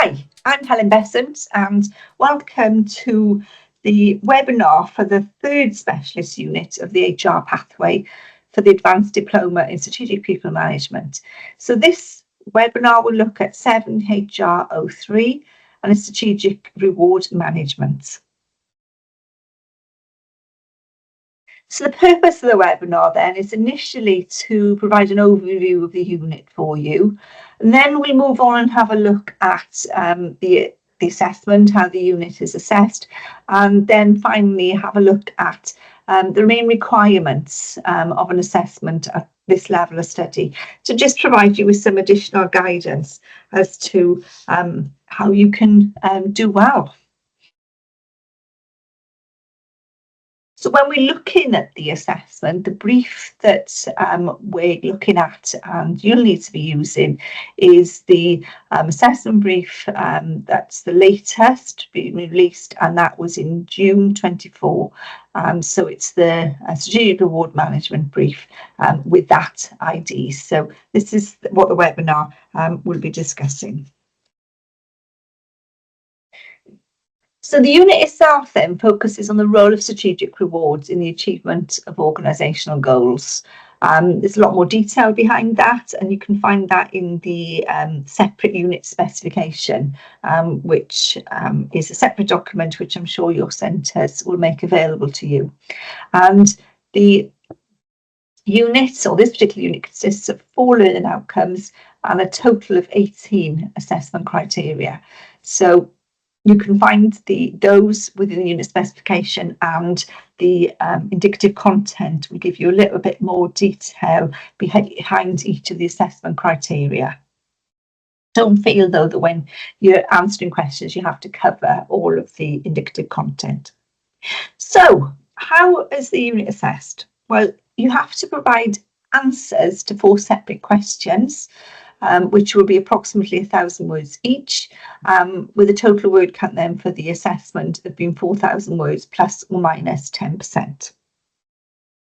Hi, I'm Helen Besant and welcome to the webinar for the third specialist unit of the HR pathway for the Advanced Diploma in Strategic People Management. So this webinar will look at 7HR03 and strategic reward management. So the purpose of the webinar then is initially to provide an overview of the unit for you, and then we move on and have a look at the assessment, how the unit is assessed, and then finally have a look at the main requirements of an assessment at this level of study, to just provide you with some additional guidance as to how you can do well. So when we're looking at the assessment, the brief that we're looking at and you'll need to be using is the assessment brief that's the latest being released, and that was in June 24. So it's the Strategic Reward Management brief with that ID. So this is what the webinar will be discussing. So the unit itself then focuses on the role of strategic rewards in the achievement of organisational goals. There's a lot more detail behind that, and you can find that in the separate unit specification, which is a separate document which I'm sure your centres will make available to you. And the unit, or this particular unit, consists of 4 learning outcomes and a total of 18 assessment criteria. So you can find those within the unit specification, and the indicative content will give you a little bit more detail behind each of the assessment criteria. Don't feel though that when you're answering questions you have to cover all of the indicative content. So how is the unit assessed? Well, you have to provide answers to 4 separate questions, which will be approximately 1,000 words each, with a total word count then for the assessment of being 4,000 words plus or minus 10%.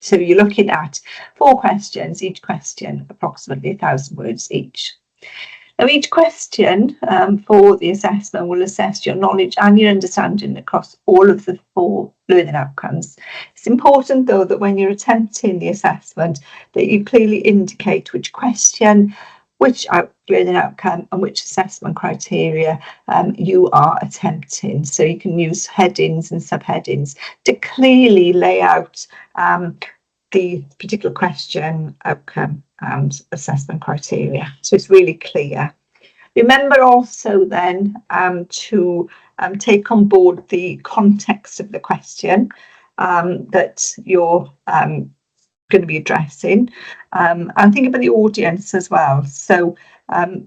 So you're looking at 4 questions, each question approximately 1,000 words each. Now each question for the assessment will assess your knowledge and your understanding across all of the 4 learning outcomes. It's important though that when you're attempting the assessment that you clearly indicate which question, which learning outcome and which assessment criteria you are attempting. So you can use headings and subheadings to clearly lay out the particular question, outcome and assessment criteria. So it's really clear. Remember also then to take on board the context of the question that you're going to be addressing, and think about the audience as well. So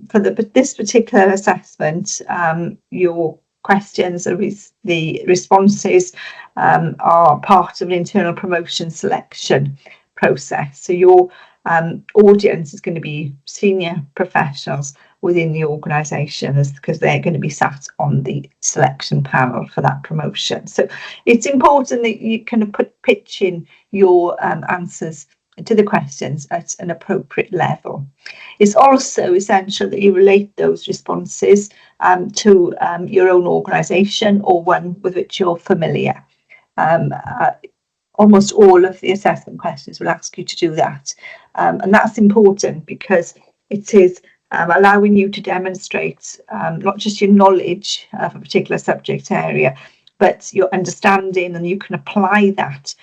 for this particular assessment, your questions, the responses are part of an internal promotion selection process. So your audience is going to be senior professionals within the organisation, because they're going to be sat on the selection panel for that promotion. So it's important that you kind of pitch in your answers to the questions at an appropriate level. It's also essential that you relate those responses to your own organisation or one with which you're familiar. Almost all of the assessment questions will ask you to do that, and that's important because it is allowing you to demonstrate not just your knowledge of a particular subject area, but your understanding, and you can apply that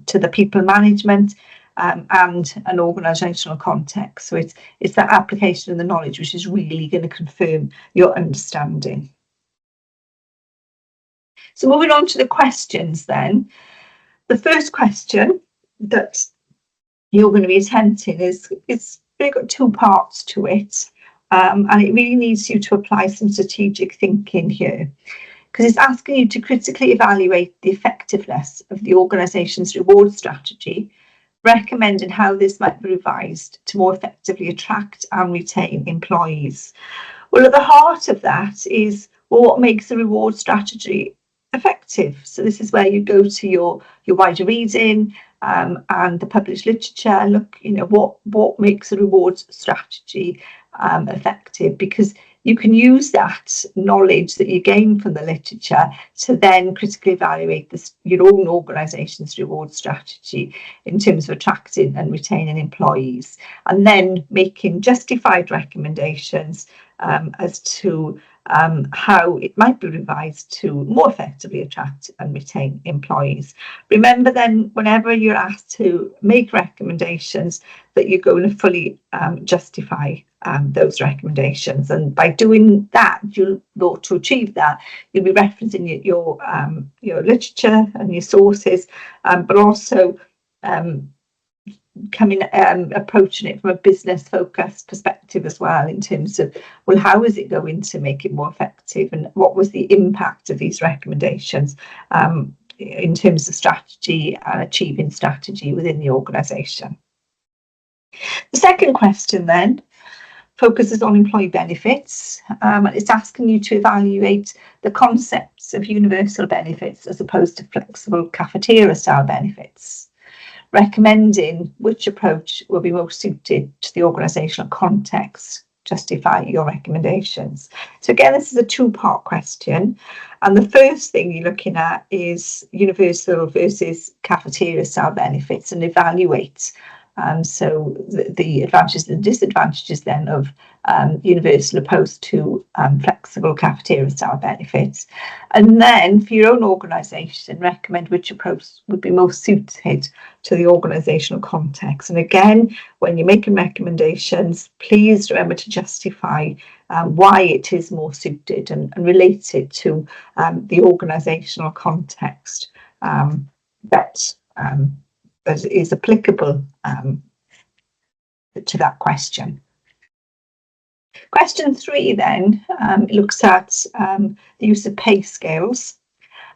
to the people management and an organisational context. So it's that application of the knowledge which is really going to confirm your understanding. So moving on to the questions then. The first question that you're going to be attempting it's really got 2 parts to it, and it really needs you to apply some strategic thinking here, because it's asking you to critically evaluate the effectiveness of the organisation's reward strategy, recommending how this might be revised to more effectively attract and retain employees. Well, at the heart of that is, well, what makes the reward strategy effective? So this is where you go to your wider reading and the published literature. Look, what makes a rewards strategy effective, because you can use that knowledge that you gain from the literature to then critically evaluate your own organisation's reward strategy in terms of attracting and retaining employees, and then making justified recommendations as to how it might be revised to more effectively attract and retain employees. Remember then, whenever you're asked to make recommendations, that you're going to fully justify those recommendations. And by doing that, to achieve that, you'll be referencing your literature and your sources, but also approaching it from a business focused perspective as well, in terms of, well, how is it going to make it more effective, and what was the impact of these recommendations in terms of strategy and achieving strategy within the organisation. The second question then focuses on employee benefits. It's asking you to evaluate the concepts of universal benefits as opposed to flexible cafeteria style benefits, recommending which approach will be most suited to the organisational context. Justify your recommendations. So again, this is a two-part question, and the first thing you're looking at is universal versus cafeteria style benefits, and evaluate so the advantages and disadvantages then of universal opposed to flexible cafeteria style benefits. And then for your own organisation, recommend which approach would be most suited to the organisational context. And again, when you're making recommendations, please remember to justify why it is more suited and relate it to the organisational context that is applicable to that question. Question 3 then looks at the use of pay scales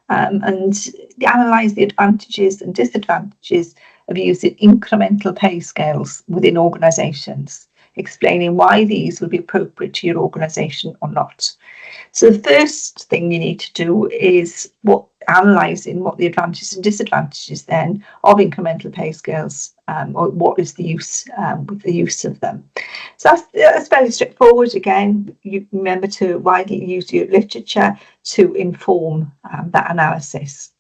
and analyse the advantages and disadvantages of using incremental pay scales within organisations, explaining why these would be appropriate to your organisation or not. So the first thing you need to do is analysing what the advantages and disadvantages then of incremental pay scales, or what is the use with the use of them. So that's fairly straightforward. Again, you remember to widely use your literature to inform that analysis.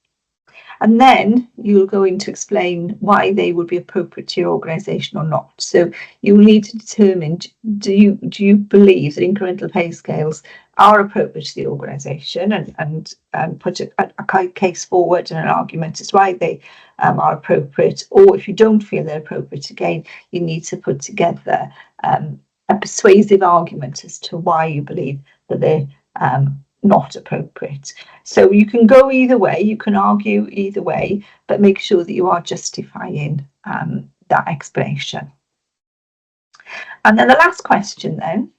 And then you're going to explain why they would be appropriate to your organisation or not. So you will need to determine, do you believe that incremental pay scales are appropriate to the organisation, and put a case forward and an argument as why they are appropriate. Or if you don't feel they're appropriate, again, you need to put together a persuasive argument as to why you believe that they're not appropriate. So you can go either way, you can argue either way, but make sure that you are justifying that explanation. And then the last question then,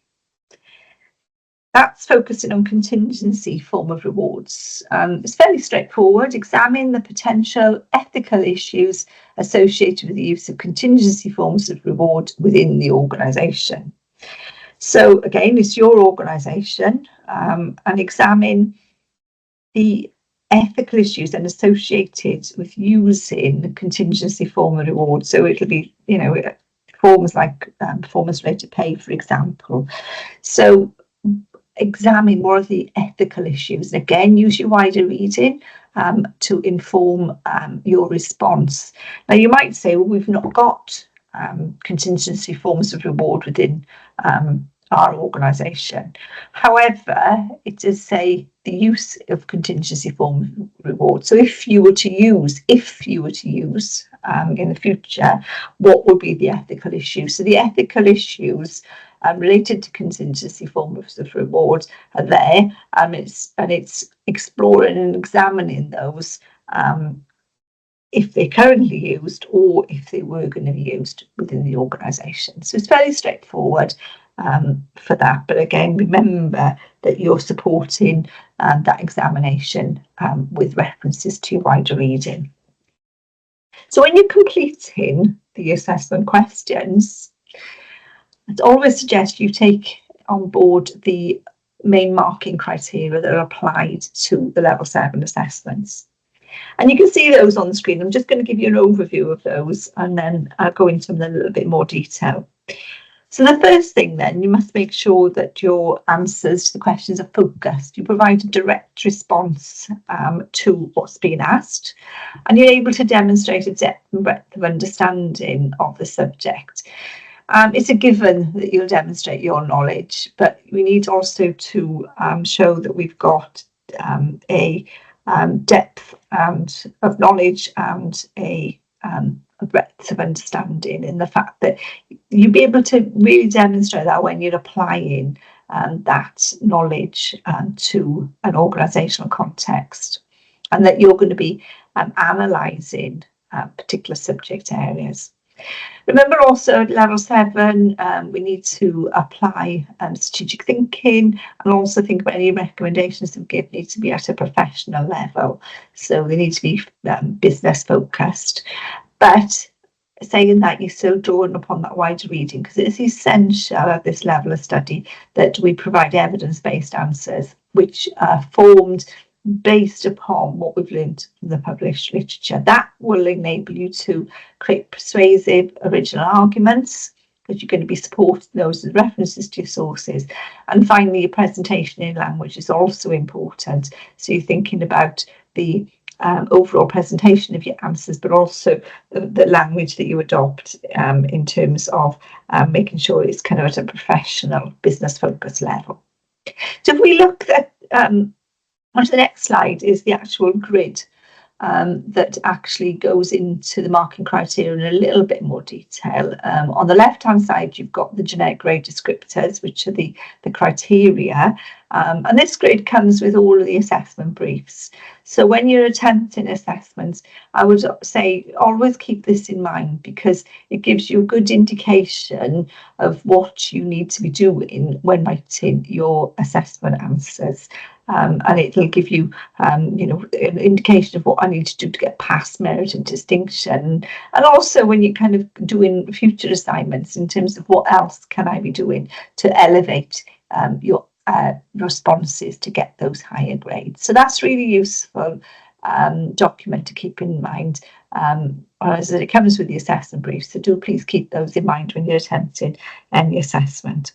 that's focusing on contingency form of rewards. It's fairly straightforward. Examine the potential ethical issues associated with the use of contingency forms of reward within the organisation. So again, it's your organisation, and examine the ethical issues then associated with using the contingency form of reward. So it'll be, forms like performance-related pay, for example. So examine more of the ethical issues, and again, use your wider reading to inform your response. Now, you might say, well, we've not got contingency forms of reward within our organisation. However, it does say the use of contingency form of reward. So if you were to use in the future, what would be the ethical issues? So the ethical issues related to contingency forms of reward are there, and it's exploring and examining those if they're currently used or if they were going to be used within the organisation. So it's fairly straightforward for that. But again, remember that you're supporting that examination with references to wider reading. So when you're completing the assessment questions, I'd always suggest you take on board the main marking criteria that are applied to the Level 7 assessments. And you can see those on the screen. I'm just going to give you an overview of those, and then I'll go into them in a little bit more detail. So the first thing then, you must make sure that your answers to the questions are focused. You provide a direct response to what's being asked, and you're able to demonstrate a depth and breadth of understanding of the subject. It's a given that you'll demonstrate your knowledge, but we need also to show that we've got a depth of knowledge and a breadth of understanding, in the fact that you'll be able to really demonstrate that when you're applying that knowledge to an organisational context, and that you're going to be analysing particular subject areas. Remember also at level 7, we need to apply strategic thinking, and also think about any recommendations that we give need to be at a professional level. So they need to be business focused. But saying that, you're still drawing upon that wider reading, because it's essential at this level of study that we provide evidence-based answers which are formed based upon what we've learned from the published literature. That will enable you to create persuasive original arguments, because you're going to be supporting those with references to your sources. And finally, your presentation in language is also important. So you're thinking about the overall presentation of your answers, but also the language that you adopt in terms of making sure it's kind of at a professional business focus level. So if we look at onto the next slide, is the actual grid that actually goes into the marking criteria in a little bit more detail. On the left-hand side, you've got the generic grade descriptors, which are the criteria. And this grid comes with all of the assessment briefs. So when you're attempting assessments, I would say always keep this in mind, because it gives you a good indication of what you need to be doing when writing your assessment answers. And it'll give you, an indication of what I need to do to get past merit and distinction. And also when you're kind of doing future assignments, in terms of what else can I be doing to elevate your responses to get those higher grades. So that's really useful document to keep in mind. As it comes with the assessment brief, so do please keep those in mind when you're attempting any assessment.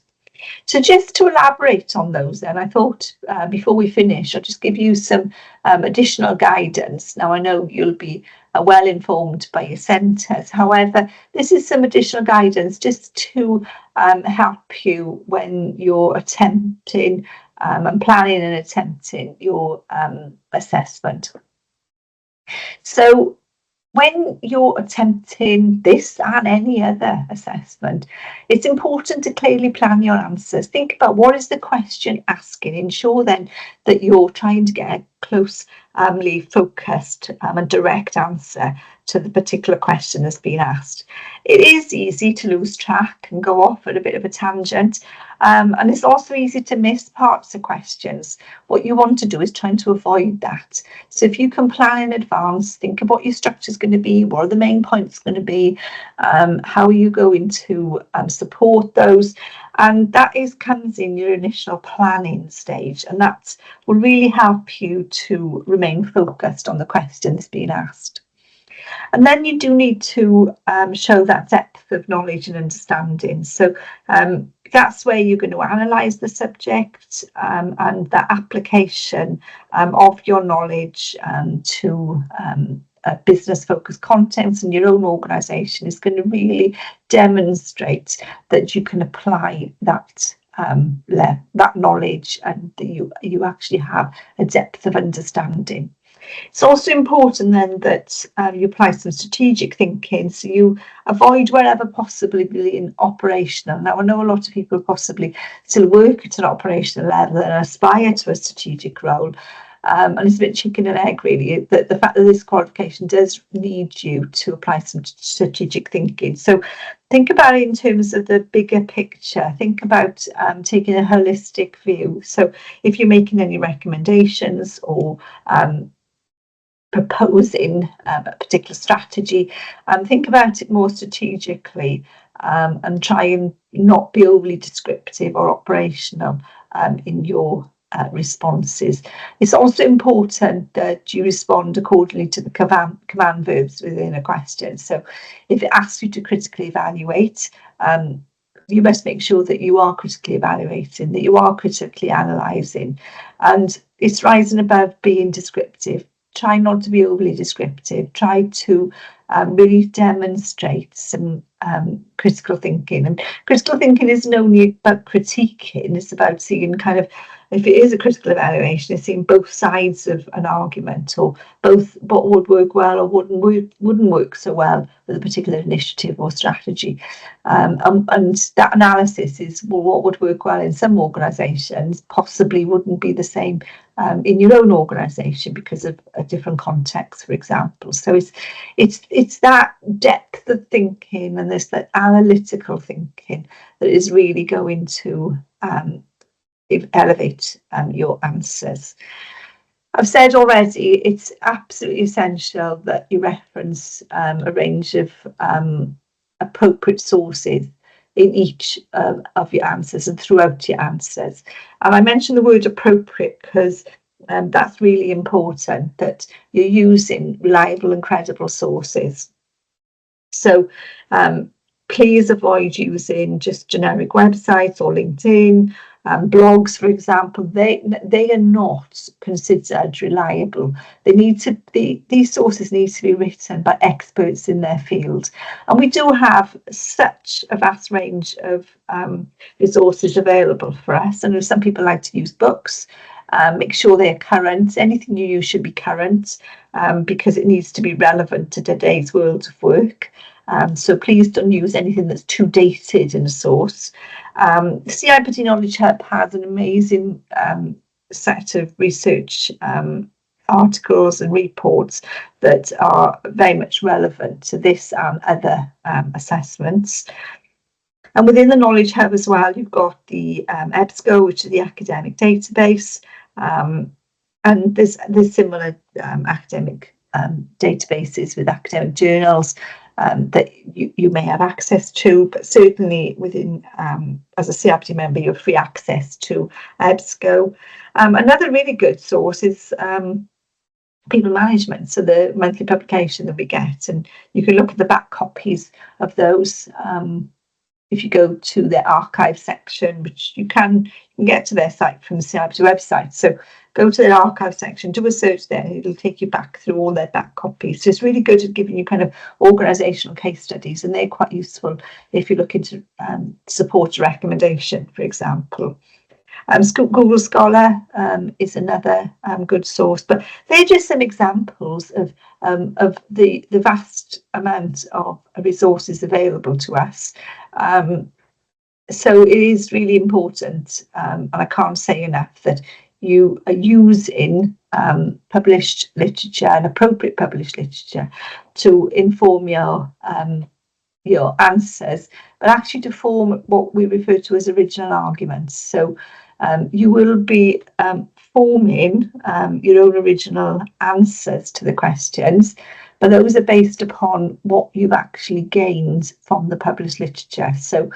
So just to elaborate on those then, I thought before we finish, I'll just give you some additional guidance. Now, I know you'll be well informed by your centres. However, this is some additional guidance just to help you when you're attempting and planning and attempting your assessment. So when you're attempting this and any other assessment, it's important to clearly plan your answers. Think about what is the question asking. Ensure then that you're trying to get a closely focused and direct answer to the particular question that's been asked. It is easy to lose track and go off at a bit of a tangent. And it's also easy to miss parts of questions. What you want to do is trying to avoid that. So if you can plan in advance, think of what your structure is going to be, what are the main points going to be, how are you going to support those, and that comes in your initial planning stage, and that will really help you to remain focused on the question that's being asked. And then you do need to show that depth of knowledge and understanding. So that's where you're going to analyse the subject, and that application of your knowledge to business focused contents in your own organisation is going to really demonstrate that you can apply that knowledge, and that you actually have a depth of understanding. It's also important then that you apply some strategic thinking, so you avoid wherever possibly being operational. Now, I know a lot of people possibly still work at an operational level and aspire to a strategic role, and it's a bit chicken and egg really, that the fact that this qualification does need you to apply some strategic thinking. So think about it in terms of the bigger picture. Think about taking a holistic view. So if you're making any recommendations or proposing a particular strategy, think about it more strategically, and try and not be overly descriptive or operational in your responses. It's also important that you respond accordingly to the command verbs within a question. So if it asks you to critically evaluate, you must make sure that you are critically evaluating, that you are critically analysing, and it's rising above being descriptive. Try not to be overly descriptive. Try to really demonstrate some critical thinking. And critical thinking isn't only about critiquing, it's about seeing kind of, if it is a critical evaluation, it's seeing both sides of an argument, or both what would work well or wouldn't work so well with a particular initiative or strategy. And that analysis is, well, what would work well in some organisations possibly wouldn't be the same in your own organisation because of a different context, for example. So it's that depth of thinking and this that analytical thinking that is really going to elevate your answers. I've said already, it's absolutely essential that you reference a range of appropriate sources in each of your answers and throughout your answers. And I mentioned the word appropriate because that's really important, that you're using reliable and credible sources. So please avoid using just generic websites or LinkedIn. Blogs, for example, they are not considered reliable. These sources need to be written by experts in their field, and we do have such a vast range of resources available for us. I know some people like to use books. Make sure they're current. Anything you use should be current because it needs to be relevant to today's world of work. So please don't use anything that's too dated in a source. The CIPD Knowledge Hub has an amazing set of research articles and reports that are very much relevant to this and other assessments. And within the Knowledge Hub as well, you've got the EBSCO, which is the academic database, and there's similar academic databases with academic journals that you may have access to, but certainly within, as a CIPD member, you have free access to EBSCO. Another really good source is People Management, so the monthly publication that we get, and you can look at the back copies of those. If you go to their archive section, which you can get to their site from the CIPD website. So go to their archive section, do a search there, it'll take you back through all their back copies. So it's really good at giving you kind of organisational case studies, and they're quite useful if you're looking to support a recommendation, for example. Google Scholar is another good source, but they're just some examples of the vast amount of resources available to us. So it is really important, and I can't say enough, that you are using published literature and appropriate published literature to inform your answers, but actually to form what we refer to as original arguments. So you will be forming your own original answers to the questions, but those are based upon what you've actually gained from the published literature. So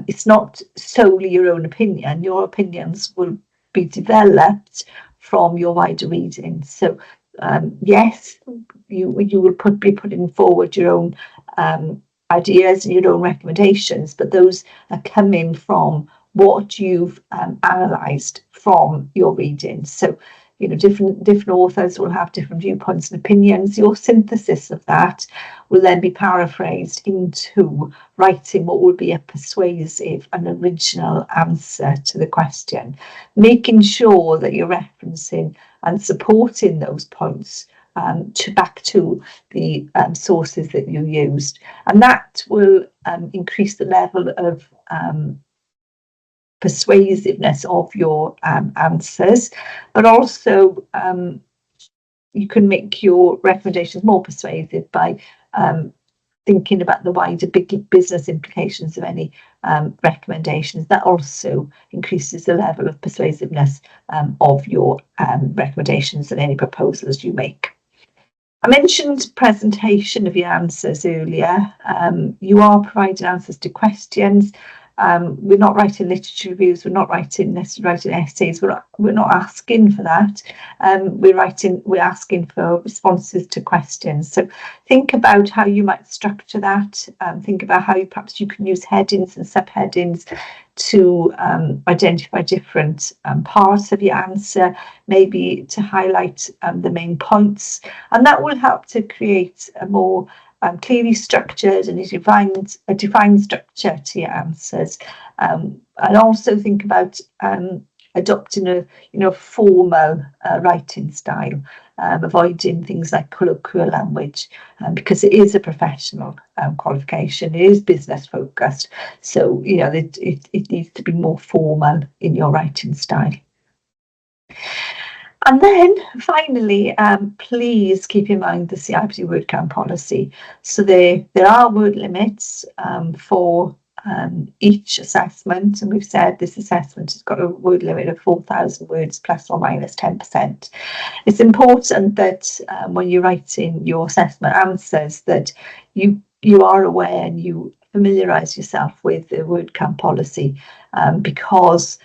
it's not solely your own opinion. Your opinions will be developed from your wider reading. So yes, you will be putting forward your own ideas and your own recommendations, but those are coming from what you've analysed from your reading. So, you know, different authors will have different viewpoints and opinions. Your synthesis of that will then be paraphrased into writing what would be a persuasive and original answer to the question, making sure that you're referencing and supporting those points back to the sources that you used. And that will increase the level of persuasiveness of your answers, but also you can make your recommendations more persuasive by thinking about the wider big business implications of any recommendations. That also increases the level of persuasiveness of your recommendations and any proposals you make. I mentioned presentation of your answers earlier. You are providing answers to questions. We're not writing literature reviews. We're not necessarily writing essays. We're not asking for that. We're asking for responses to questions. So think about how you might structure that. Think about how perhaps you can use headings and subheadings to identify different parts of your answer, maybe to highlight the main points, and that will help to create a more clearly structured and a defined structure to your answers. And also think about adopting a formal writing style, avoiding things like colloquial language, because it is a professional qualification. It is business focused, so it needs to be more formal in your writing style. And then finally, please keep in mind the CIPD word count policy. So there are word limits for each assessment, and we've said this assessment has got a word limit of 4,000 words plus or minus 10%. It's important that when you're writing your assessment answers that you are aware and you familiarise yourself with the word count policy, because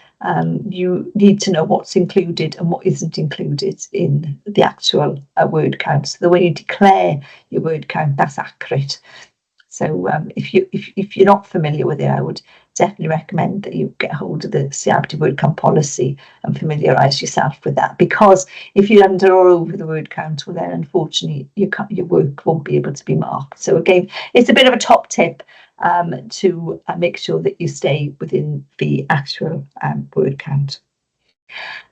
you need to know what's included and what isn't included in the actual word count. So the way you declare your word count, that's accurate. So if you're not familiar with it, I would definitely recommend that you get hold of the CIPD word count policy and familiarise yourself with that. Because if you're under or over the word count, well then unfortunately your work won't be able to be marked. So again, it's a bit of a top tip to make sure that you stay within the actual word count.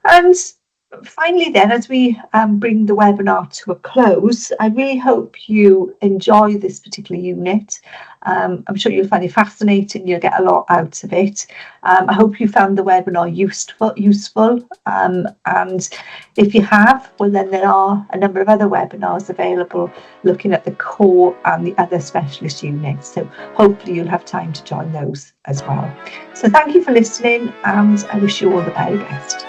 And finally then, as we bring the webinar to a close, I really hope you enjoy this particular unit. I'm sure you'll find it fascinating. You'll get a lot out of it. I hope you found the webinar useful. And if you have, well then there are a number of other webinars available looking at the core and the other specialist units. So hopefully you'll have time to join those as well. So thank you for listening, and I wish you all the very best.